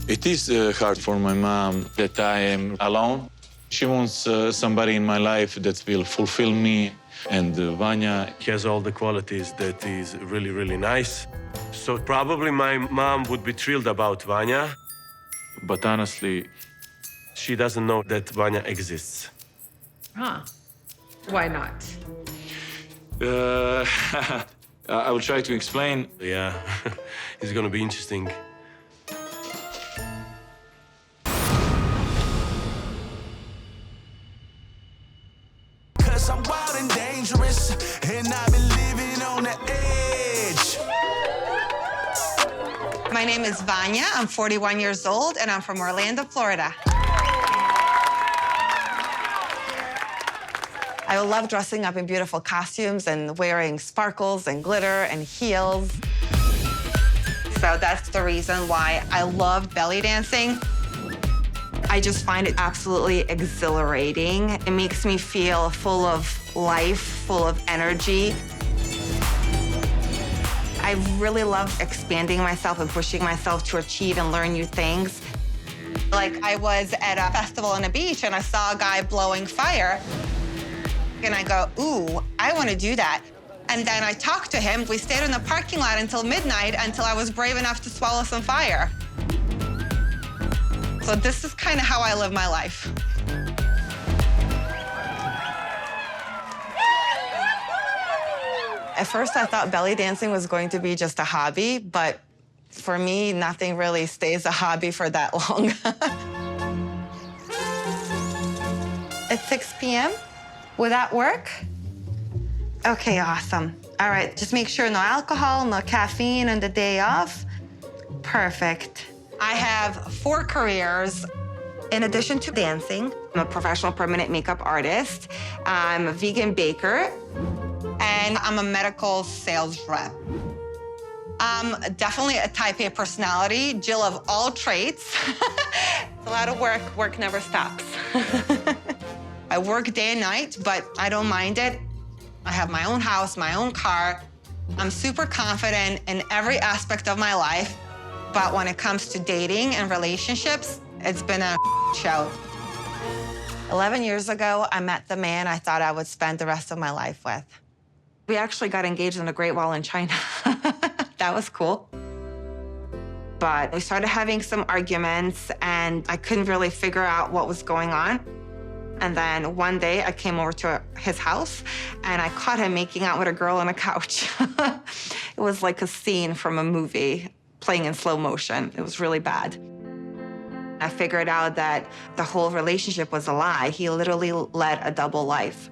It is hard for my mom that I am alone. She wants somebody in my life that will fulfill me. And Vanja has all the qualities that is really, really nice. So probably my mom would be thrilled about Vanja, but honestly, she doesn't know that Vanja exists. Huh. Why not? I will try to explain. Yeah, it's gonna be interesting. I'm wild and dangerous, and I've been living on the edge. My name is Vanja. I'm 41 years old, and I'm from Orlando, Florida. I love dressing up in beautiful costumes and wearing sparkles and glitter and heels. So that's the reason why I love belly dancing. I just find it absolutely exhilarating. It makes me feel full of life, full of energy. I really love expanding myself and pushing myself to achieve and learn new things. Like, I was at a festival on a beach and I saw a guy blowing fire. And I go, ooh, I want to do that. And then I talked to him. We stayed in the parking lot until midnight until I was brave enough to swallow some fire. So this is kind of how I live my life. At first, I thought belly dancing was going to be just a hobby, but for me, nothing really stays a hobby for that long. It's 6 p.m. Will that work? Okay, awesome. All right, just make sure no alcohol, no caffeine on the day off. Perfect. I have 4 careers. In addition to dancing, I'm a professional permanent makeup artist. I'm a vegan baker, and I'm a medical sales rep. I'm definitely a type A personality, Jill of all traits. It's a lot of work. Work never stops. I work day and night, but I don't mind it. I have my own house, my own car. I'm super confident in every aspect of my life. But when it comes to dating and relationships, it's been a show. 11 years ago, I met the man I thought I would spend the rest of my life with. We actually got engaged on the Great Wall in China. That was cool. But we started having some arguments, and I couldn't really figure out what was going on. And then one day, I came over to his house, and I caught him making out with a girl on a couch. It was like a scene from a movie, playing in slow motion. It was really bad. I figured out that the whole relationship was a lie. He literally led a double life.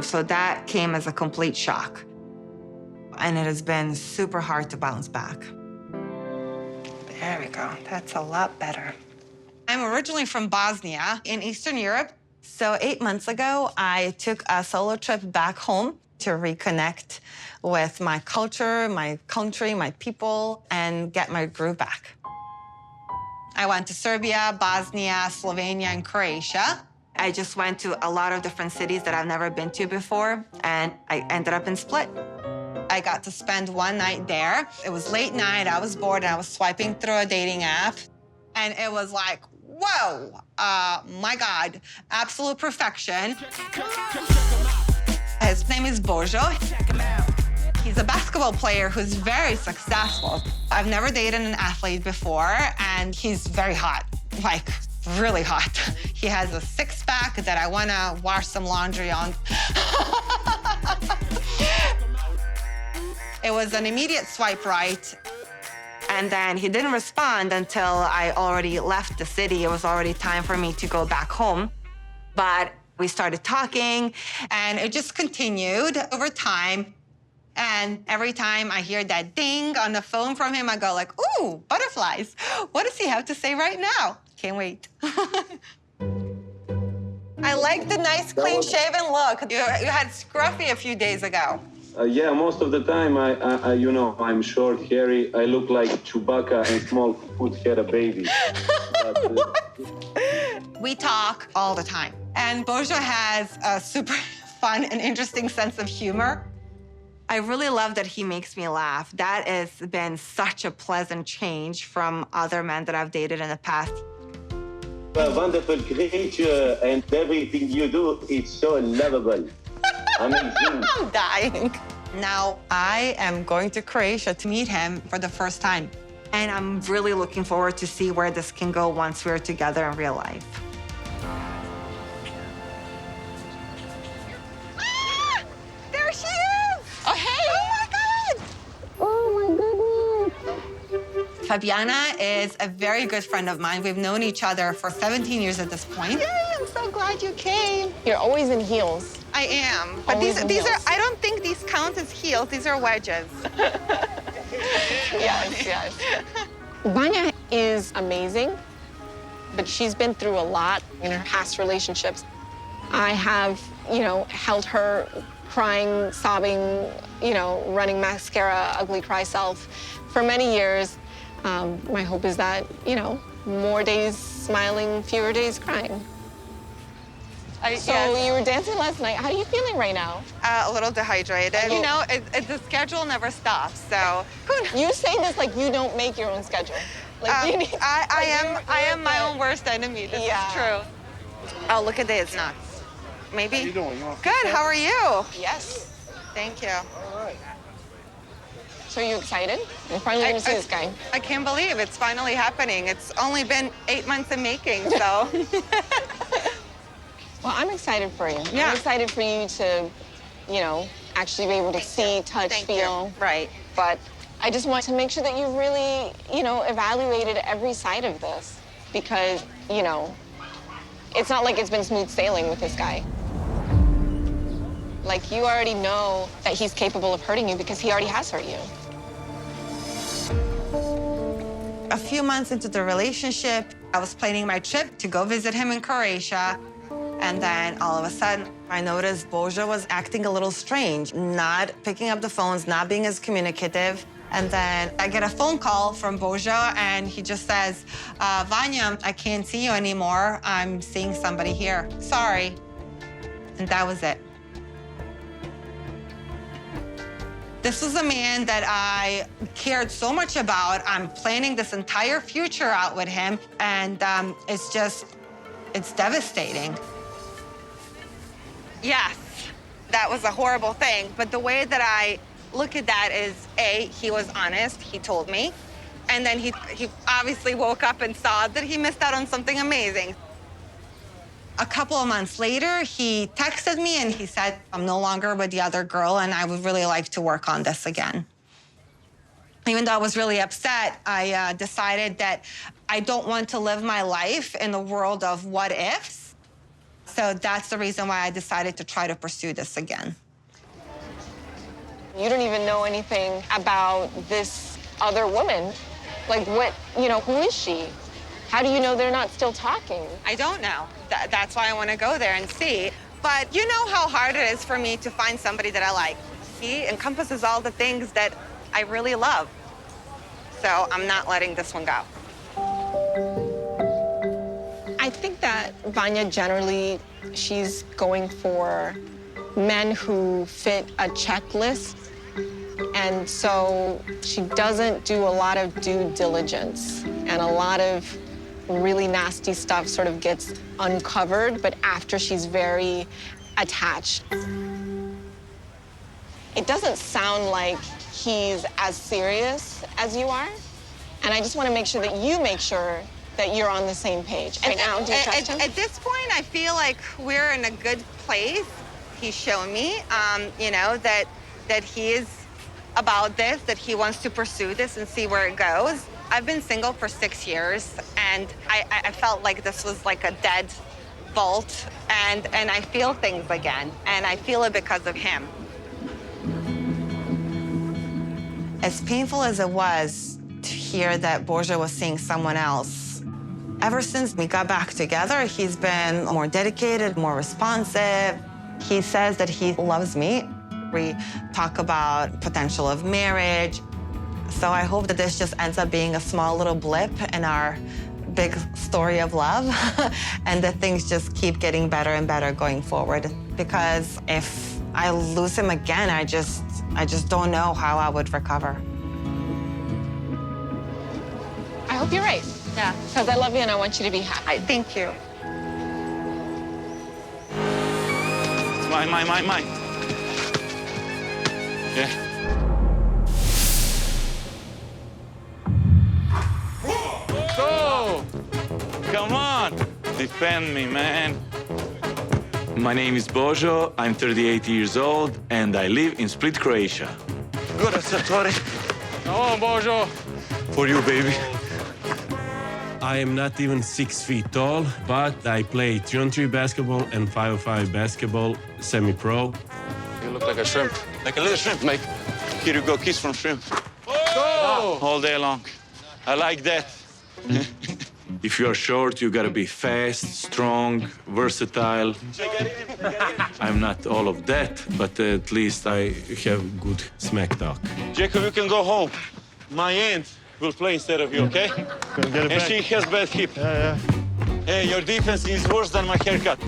So that came as a complete shock. And it has been super hard to bounce back. There we go. That's a lot better. I'm originally from Bosnia in Eastern Europe. So 8 months ago, I took a solo trip back home to reconnect with my culture, my country, my people, and get my groove back. I went to Serbia, Bosnia, Slovenia, and Croatia. I just went to a lot of different cities that I've never been to before, and I ended up in Split. I got to spend one night there. It was late night, I was bored, and I was swiping through a dating app, and it was like, whoa, my God, absolute perfection. His name is Božo. He's a basketball player who's very successful. I've never dated an athlete before, and he's very hot, like really hot. He has a six-pack that I want to wash some laundry on. It was an immediate swipe right. And then he didn't respond until I already left the city. It was already time for me to go back home. But we started talking, and it just continued over time. And every time I hear that ding on the phone from him, I go like, ooh, butterflies. What does he have to say right now? Can't wait. I like the nice, clean-shaven look. You had scruffy a few days ago. Yeah, most of the time, you know, I'm short, hairy. I look like Chewbacca, and small foot had a baby. We talk all the time. And Božo has a super fun and interesting sense of humor. I really love that he makes me laugh. That has been such a pleasant change from other men that I've dated in the past. A wonderful creature, and everything you do is so lovable. Amazing. I'm dying. Now I am going to Croatia to meet him for the first time. And I'm really looking forward to see where this can go once we're together in real life. Ah! There she is! Oh, hey! Oh my goodness! Fabiana is a very good friend of mine. We've known each other for 17 years at this point. Yay, I'm so glad you came. You're always in heels. I am. But Always in these are, heels. I don't think these count as heels. These are wedges. Yes, yes. Vanja is amazing, but she's been through a lot in her past relationships. I have, held her crying, sobbing, running mascara, ugly cry self for many years. My hope is that, more days smiling, fewer days crying. So you were dancing last night. How are you feeling right now? A little dehydrated. The schedule never stops, so. You say this like you don't make your own schedule. Like you need, I am my own worst enemy. This is true. Oh, look at this. Nuts. Maybe? How you doing? Good, how are you? Yes. Thank you. So are you excited? You're finally going to see this guy. I can't believe it's finally happening. It's only been 8 months in making, so. Well, I'm excited for you. Yeah. I'm excited for you to, actually be able to see, touch, feel. Right. But I just want to make sure that you really, evaluated every side of this because, it's not like it's been smooth sailing with this guy. Like, you already know that he's capable of hurting you because he already has hurt you. A few months into the relationship, I was planning my trip to go visit him in Croatia. And then all of a sudden, I noticed Božo was acting a little strange, not picking up the phones, not being as communicative. And then I get a phone call from Božo, and he just says, Vanja, I can't see you anymore. I'm seeing somebody here. Sorry. And that was it. This was a man that I cared so much about. I'm planning this entire future out with him, and it's devastating. Yes, that was a horrible thing, but the way that I look at that is, A, he was honest, he told me, and then he obviously woke up and saw that he missed out on something amazing. A couple of months later, he texted me and he said, I'm no longer with the other girl and I would really like to work on this again. Even though I was really upset, I decided that I don't want to live my life in the world of what ifs. So that's the reason why I decided to try to pursue this again. You don't even know anything about this other woman. Like what, who is she? How do you know they're not still talking? I don't know. That's why I want to go there and see. But you know how hard it is for me to find somebody that I like. He encompasses all the things that I really love. So I'm not letting this one go. I think that Vanja generally, she's going for men who fit a checklist. And so she doesn't do a lot of due diligence, and a lot of really nasty stuff sort of gets uncovered, but after she's very attached. It doesn't sound like he's as serious as you are, and I just want to make sure that you make sure that you're on the same page. Right now, do you trust him? At this point, I feel like we're in a good place. He's shown me, that he is about this, that he wants to pursue this and see where it goes. I've been single for 6 years, and I felt like this was like a dead vault, and I feel things again, and I feel it because of him. As painful as it was to hear that Božo was seeing someone else, ever since we got back together, he's been more dedicated, more responsive. He says that he loves me. We talk about potential of marriage. So I hope that this just ends up being a small little blip in our big story of love and that things just keep getting better and better going forward. Because if I lose him again, I just I just don't know how I would recover. I hope you're right. Yeah. Because I love you and I want you to be happy. Thank you. It's mine. Yeah. Go! Come on! Defend me, man. My name is Božo, I'm 38 years old, and I live in Split, Croatia. Come on, Božo! For you, baby. I am not even 6 feet tall, but I play 3-on-3 basketball and 5-on-5 basketball, semi-pro. You look like a shrimp. Like a little shrimp, mate. Here you go, kiss from shrimp. Oh! All day long. I like that. If you are short, you gotta be fast, strong, versatile. I'm not all of that, but at least I have good smack talk. Jacob, you can go home. My aunt will play instead of you, okay? Gonna get it And back. she has bad hip. Yeah. Hey, your defense is worse than my haircut.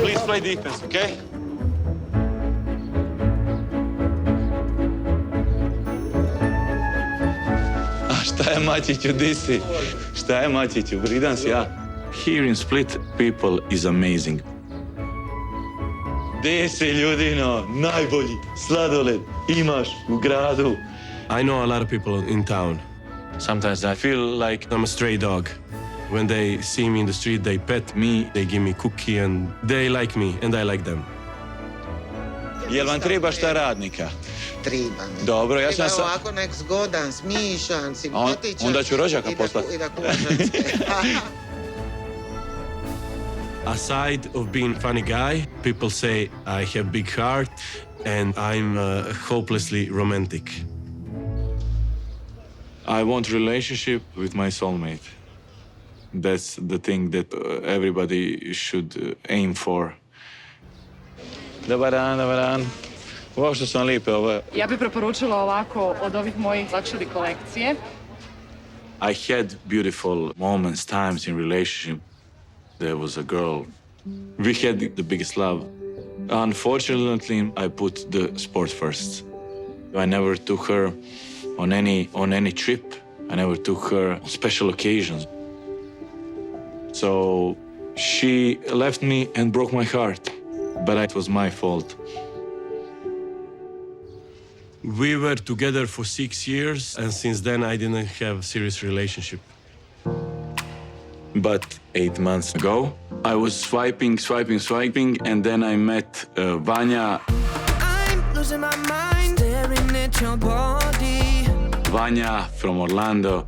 Please play defense, okay? A šta je Matiću, di si? Šta je Matiću, vridan si ja? Here in Split, people is amazing. Di si, ljudino, najbolji sladoled imaš u gradu. I know a lot of people in town. Sometimes I feel like I'm a stray dog. When they see me in the street, they pet me, they give me cookie, and they like me, and I like them. jel vam treba šta radnika? Triba mi. Dobro, ja sam Treba sa... ovako nek zgodan, smišan, simpatičan. onda ću rođaka i da poslat. I da kužac. Aside of being funny guy, people say I have big heart and I'm hopelessly romantic. I want relationship with my soulmate. That's the thing that everybody should aim for. Dobar dan. Ovo što sam lipe, ovo... Ja bih preporučila ovako od ovih mojih luxury kolekcije. I had beautiful moments, times in relationship. There was a girl. We had the biggest love. Unfortunately, I put the sport first. I never took her on any trip. I never took her on special occasions. So she left me and broke my heart. But it was my fault. We were together for 6 years, and since then I didn't have a serious relationship. But 8 months ago, I was swiping, and then I met Vanja. I'm losing my mind, staring at your body. Vanja from Orlando.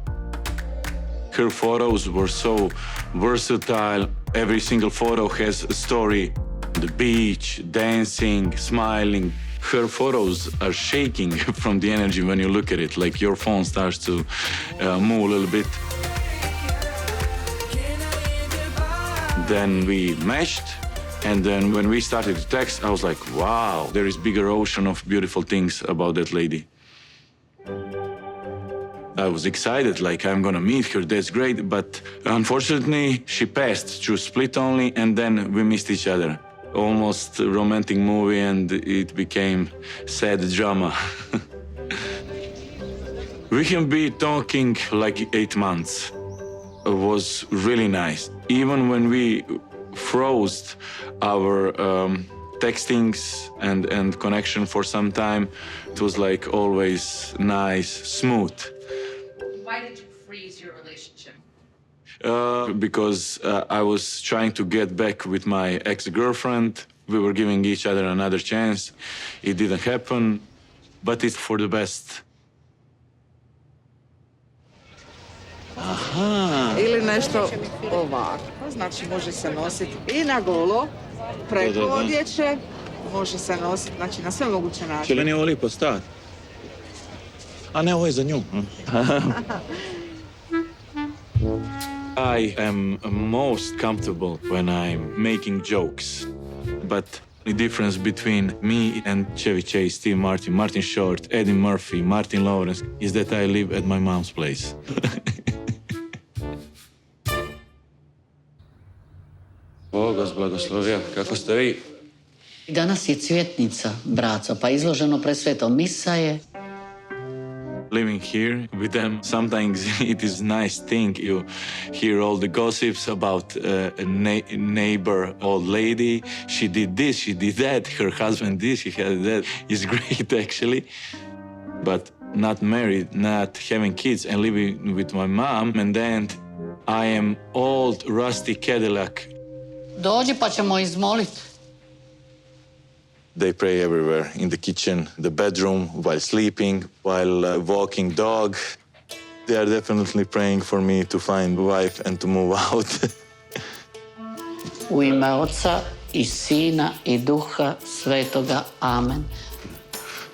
Her photos were so versatile. Every single photo has a story. The beach, dancing, smiling. Her photos are shaking from the energy when you look at it, like your phone starts to move a little bit. Then we meshed, and then when we started to text, I was like, wow, there is bigger ocean of beautiful things about that lady. I was excited, like I'm gonna meet her, that's great, but unfortunately, she passed through Split only, and then we missed each other. Almost a romantic movie, and it became sad drama. We can be talking like 8 months. It was really nice. Even when we froze our textings and connection for some time, it was like always nice, smooth. Why did you freeze your relationship? Because I was trying to get back with my ex-girlfriend. We were giving each other another chance. It didn't happen, but it's for the best. Aha. Ili nešto ovako. Znači može se nositi i na golo, preko odjeće, može se nositi znači, na sve moguće Će načine. meni ovo lipo stati? A ne, ovo je za nju. I am most comfortable when I'm making jokes. But the difference between me and Chevy Chase, Steve Martin, Martin Short, Eddie Murphy, Martin Lawrence is that I live at my mom's place. Bog vas blagoslovio. Kako ste vi? Danas je cvjetnica, braco, pa izloženo pred svetom misa je. Living here with them, sometimes it is nice thing. You hear all the gossips about a neighbor, old lady. She did this, she did that. Her husband this, he had that. It's great, actually. But not married, not having kids, and living with my mom. And then I am old, rusty Cadillac. Dođi pa ćemo izmolit. They pray everywhere, in the kitchen, the bedroom, while sleeping, while walking dog. They are definitely praying for me to find a wife and to move out. U ime Oca i Sina i Duha Svetoga. Amen.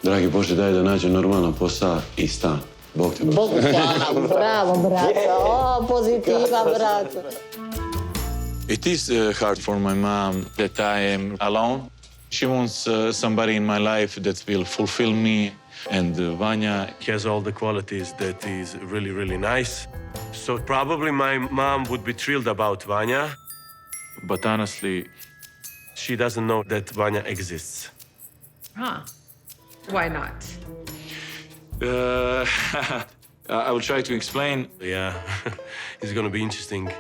Dragi Bože, daj da nađem normalan posao i stan. Bog te Bogu hvala, bravo, braco. O, pozitiva, braco. It is hard for my mom that I am alone. She wants somebody in my life that will fulfill me. And Vanja has all the qualities that is really, really nice. So probably my mom would be thrilled about Vanja. But honestly, she doesn't know that Vanja exists. Huh. Why not? I will try to explain. Yeah, it's gonna be interesting.